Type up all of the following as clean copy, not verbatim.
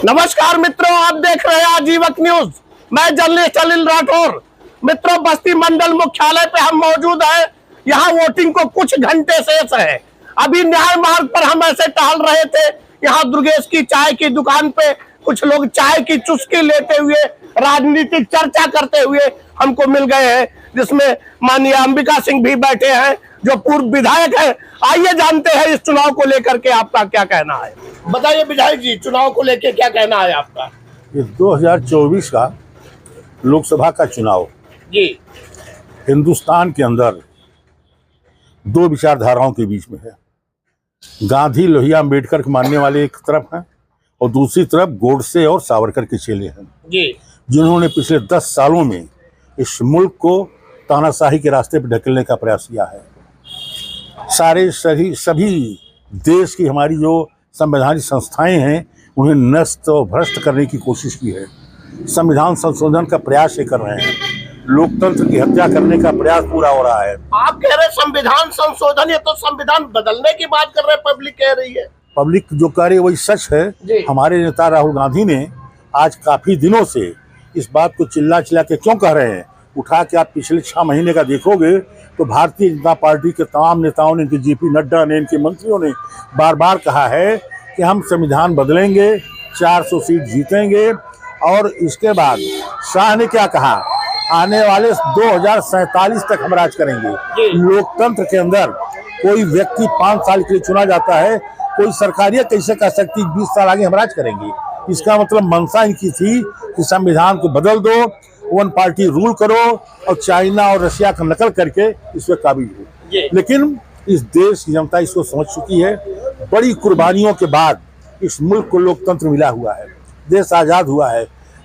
नमस्कार मित्रों, आप देख रहे हैं आजीवक न्यूज। मैं जर्नलिस्ट अनिल राठौर। मित्रों, बस्ती मंडल मुख्यालय पे हम मौजूद हैं। यहाँ वोटिंग को कुछ घंटे शेष है। अभी न्याय मार्ग पर हम ऐसे टहल रहे थे। यहाँ दुर्गेश की चाय की दुकान पे कुछ लोग चाय की चुस्की लेते हुए राजनीतिक चर्चा करते हुए हमको मिल गए हैं, जिसमें माननीय अंबिका सिंह भी बैठे हैं जो पूर्व विधायक है। आइए जानते हैं इस चुनाव को लेकर के आपका क्या कहना है। बताइए विधायक जी, चुनाव को लेकर क्या कहना है आपका। ये 2024 का लोकसभा का चुनाव जी हिंदुस्तान के अंदर दो विचारधाराओं के बीच में है। गांधी लोहिया अम्बेडकर के मानने वाले एक तरफ हैं और दूसरी तरफ गोडसे और सावरकर के चेले हैं जी, जिन्होंने पिछले 10 सालों में इस मुल्क को तानाशाही के रास्ते पर ढकेलने का प्रयास किया है। सभी देश की हमारी जो संवैधानिक संस्थाएं हैं उन्हें नष्ट और भ्रष्ट करने की कोशिश की है। संविधान संशोधन का प्रयास ये कर रहे हैं। लोकतंत्र की हत्या करने का प्रयास पूरा हो रहा है। आप कह रहे हैं संविधान संशोधन, ये तो संविधान बदलने की बात कर रहे हैं, पब्लिक कह रही है। पब्लिक जो कह रही है वही सच है। हमारे नेता राहुल गांधी ने आज काफी दिनों से इस बात को चिल्ला के क्यों कह रहे हैं, उठा के आप पिछले 6 महीने का देखोगे तो भारतीय जनता पार्टी के तमाम नेताओं ने, इनके जेपी नड्डा ने, इनके मंत्रियों ने बार बार कहा है कि हम संविधान बदलेंगे, 400 सीट जीतेंगे। और इसके बाद शाह ने क्या कहा, आने वाले 2047 तक हम राज करेंगे। लोकतंत्र के अंदर कोई व्यक्ति 5 साल के लिए चुना जाता है, कोई सरकारियत कैसे कह सकती 20 साल आगे हम राज करेंगे। इसका मतलब मंशा इनकी थी कि संविधान को बदल दो, 1 पार्टी रूल करो और चाइना और रशिया का नकल करके इस पर काबिज हो। लेकिन इस देश की जनता इसको समझ चुकी है। बड़ी कुर्बानियों के बाद इस मुल्क को लोकतंत्र मिला हुआ है, देश आज़ाद हुआ है।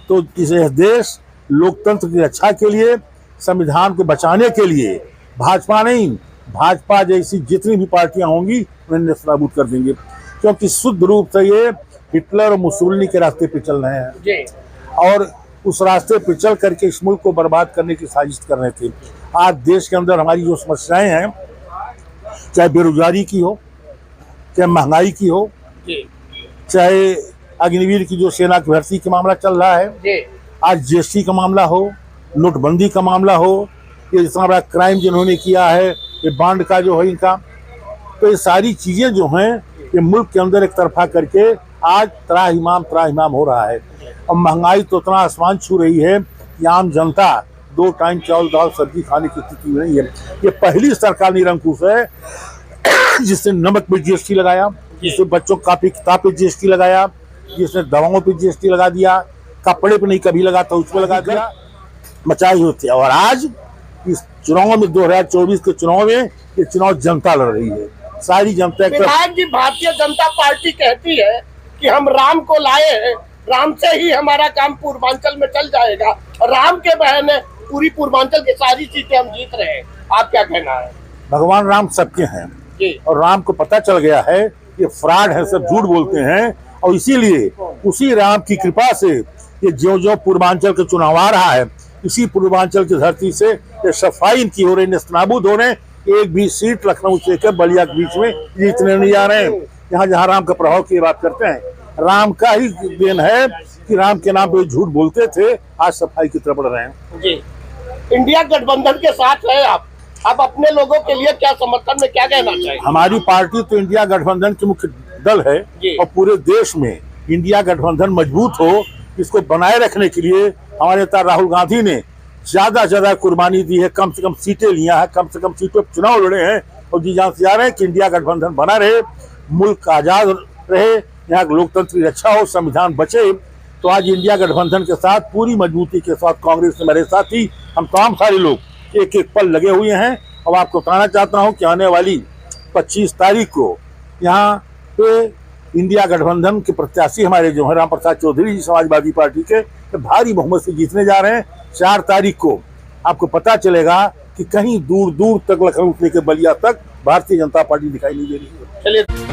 तो इस देश लोकतंत्र की रक्षा के लिए, संविधान को बचाने के लिए भाजपा नहीं, भाजपा जैसी जितनी भी पार्टियां होंगी उन्हें नेस्तनाबूद कर देंगे, क्योंकि शुद्ध रूप से ये हिटलर और मुसोलिनी के रास्ते पे चल रहे हैं और उस रास्ते पे चल करके इस मुल्क को बर्बाद करने की साजिश कर रहे थे। आज देश के अंदर हमारी जो समस्याएं हैं, चाहे बेरोजगारी की हो, चाहे महंगाई की हो, चाहे अग्निवीर की जो सेना की भर्ती का मामला चल रहा है, आज जीएसटी का मामला हो, नोटबंदी का मामला हो, ये इतना बड़ा क्राइम जिन्होंने किया है, ये बांड का जो है इनका, तो ये सारी चीजें जो हैं ये मुल्क के अंदर एक तरफा करके आज त्राहिमाम हो रहा है। और महंगाई तो इतना आसमान छू रही है कि आम जनता 2 टाइम चावल दाल सब्जी खाने की स्थिति में नहीं है। ये पहली सरकार निरंकुश है जिसने नमक पे जीएसटी लगाया, जिसने बच्चों कापी किताब पे जीएसटी लगाया, जिसने दवाओं पे जीएसटी लगा दिया, कपड़े पे नहीं कभी लगा था उसमें लगा दिया, मचाई होती है। और आज इस चुनाव में 2024 के चुनाव में ये चुनाव जनता लड़ रही है, सारी जनता। विधायक जी, भारतीय जनता पार्टी कहती है कि हम राम को लाए हैं, राम से ही हमारा काम पूर्वांचल में चल जाएगा, राम के बहाने पूरी पूर्वांचल की सारी सीटें हम जीत रहे हैं। आप क्या कहना है। भगवान राम सबके हैं और राम को पता चल गया है ये फ्रॉड है, सब झूठ बोलते हैं, और इसीलिए उसी राम की कृपा से ये जो पूर्वांचल का चुनाव आ रहा है, इसी पूर्वांचल की धरती से ये सफाई इनकी हो रही, नेस्तनाबूद हो रहे। एक भी सीट लखनऊ से लेकर बलिया के बीच में जीतने नहीं जा रहे हैं। यहाँ जहाँ राम का प्रभाव की बात करते हैं, राम का ही देन है कि राम के नाम पे झूठ बोलते थे, आज सफाई की तरफ बढ़ रहे हैं। जी, इंडिया गठबंधन के साथ है आप अपने लोगों के लिए क्या समर्थन में क्या कहना चाहिए। हमारी पार्टी तो इंडिया गठबंधन की मुख्य दल है और पूरे देश में इंडिया गठबंधन मजबूत हो, इसको बनाए रखने के लिए हमारे नेता राहुल गांधी ने ज्यादा से ज्यादा कुर्बानी दी है, कम से कम सीटें लिया है, कम से कम सीटों पर चुनाव लड़े हैं और जी जान से जा रहे हैं कि इंडिया गठबंधन बना रहे, मुल्क आजाद रहे, यहाँ लोकतंत्र की रक्षा हो, संविधान बचे। तो आज इंडिया गठबंधन के साथ पूरी मजबूती के साथ कांग्रेस ने मेरे साथ ही हम तमाम सारे लोग एक एक पल लगे हुए हैं। और आपको बताना चाहता हूँ कि आने वाली 25 तारीख को यहाँ पे इंडिया गठबंधन के प्रत्याशी हमारे जो है राम प्रसाद चौधरी जी समाजवादी पार्टी के भारी बहुमत से जीतने जा रहे हैं। 4 तारीख को आपको पता चलेगा कि कहीं दूर दूर तक लखनऊ से लेकर बलिया तक भारतीय जनता पार्टी दिखाई नहीं दे रही है। चलिए।